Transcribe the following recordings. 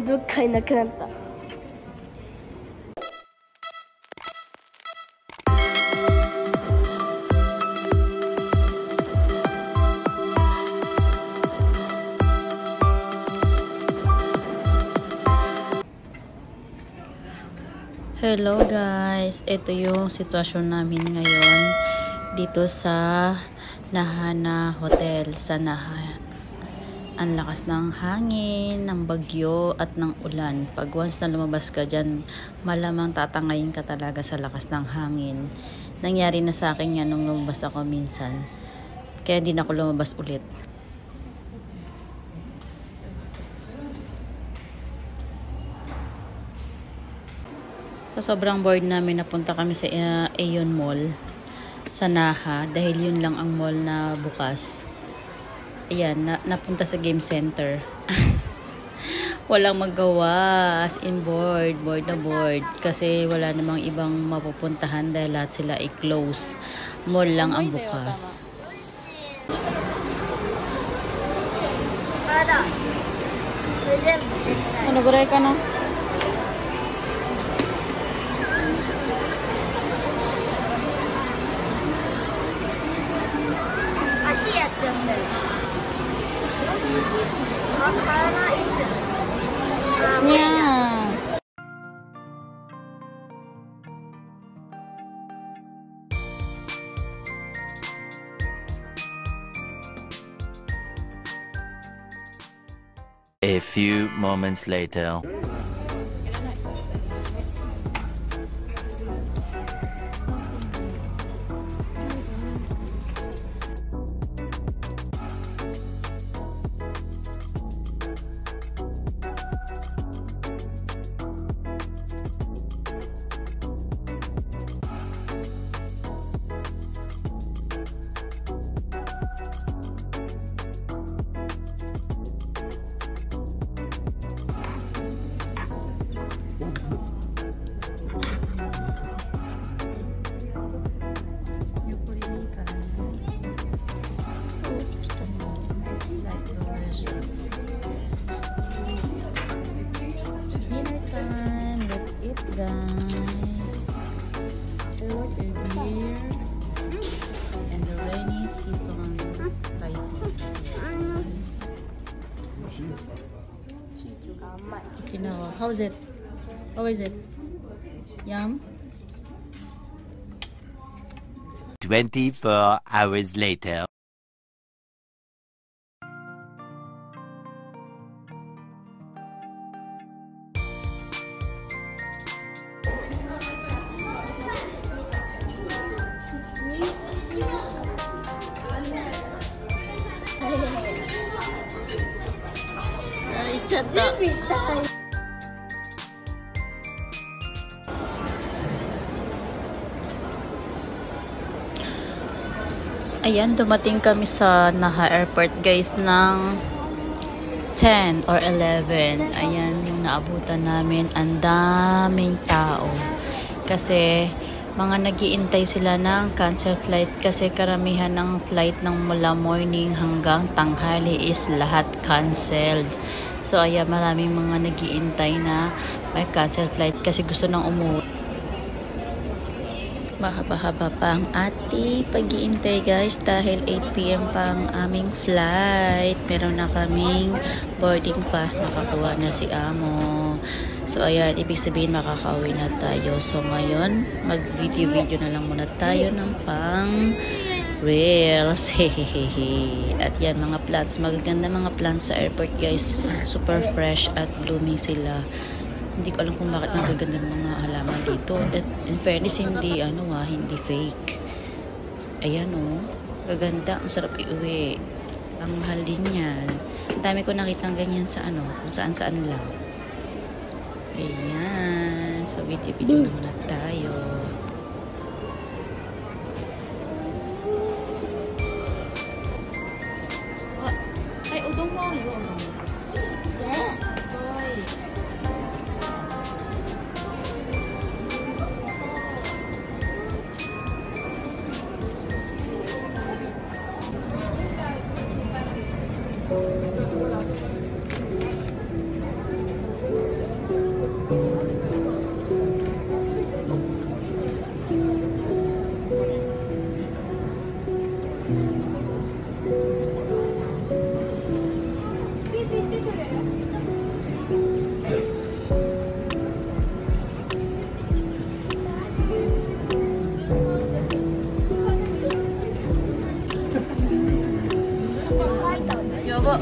どっかいなくなった。Hello guys, ito yung sitwasyon namin ngayon dito sa Nahana Hotel sa Naha. Ang lakas ng hangin, ng bagyo at ng ulan. Pag once na lumabas ka dyan, malamang tatangayin ka talaga sa lakas ng hangin. Nangyari na sa akin yan nung lumabas ako minsan. Kaya hindi na ako lumabas ulit. Sa sobrang bored namin, napunta kami sa Aeon Mall sa Naha dahil yun lang ang mall na bukas. Ayan, napunta sa game center. Walang magawa, as in bored na bored kasi wala namang ibang mapupuntahan dahil lahat sila i-close. Mall lang ang bukas. Ano guray ka no? Yeah. A few moments later. Guys, a beer and the rainy season typhoon. Okinawa. How is it? How is it? Yum? 24 hours later. Ayan, dumating kami sa Naha Airport guys ng 10 or 11. Ayan, yung naabutan namin. Ang daming tao. Kasi mga nag-iintay sila ng cancel flight. Kasi karamihan ng flight ng mula morning hanggang tanghali is lahat canceled. So ayan, maraming mga nag-iintay na may cancel flight kasi gusto nang umuwi. Mahaba-haba pa ang ating pag-iintay guys dahil 8 PM pa ang aming flight. Meron na kaming boarding pass, nakakuha na si Amo. So ayan, ibig sabihin makakauwi na tayo. So ngayon, mag-video na lang muna tayo ng pang reels. Hehehe. At yan, mga plants, magaganda mga plants sa airport guys. Super fresh at blooming sila. Hindi ko alam kung bakit nagaganda ng mga halaman dito. At in fairness, hindi hindi fake. Ayan gaganda, ang sarap iuwi. Ang mahal din yan. Ang dami ko nakitang ganyan sa kung saan-saan lang. Ayan. So video na muna tayo. Ay, udong mo yun.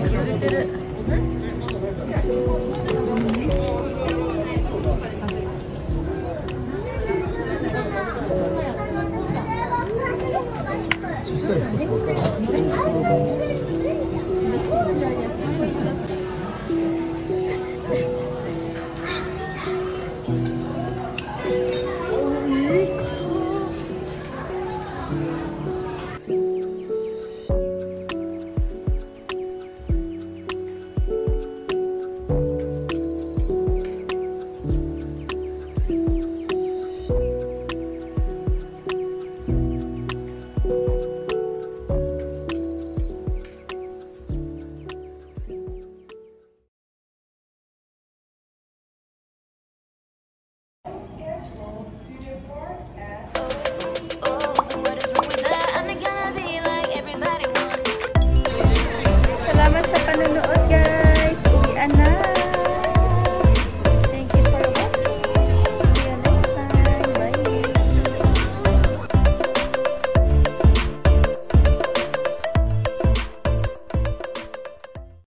言ってる。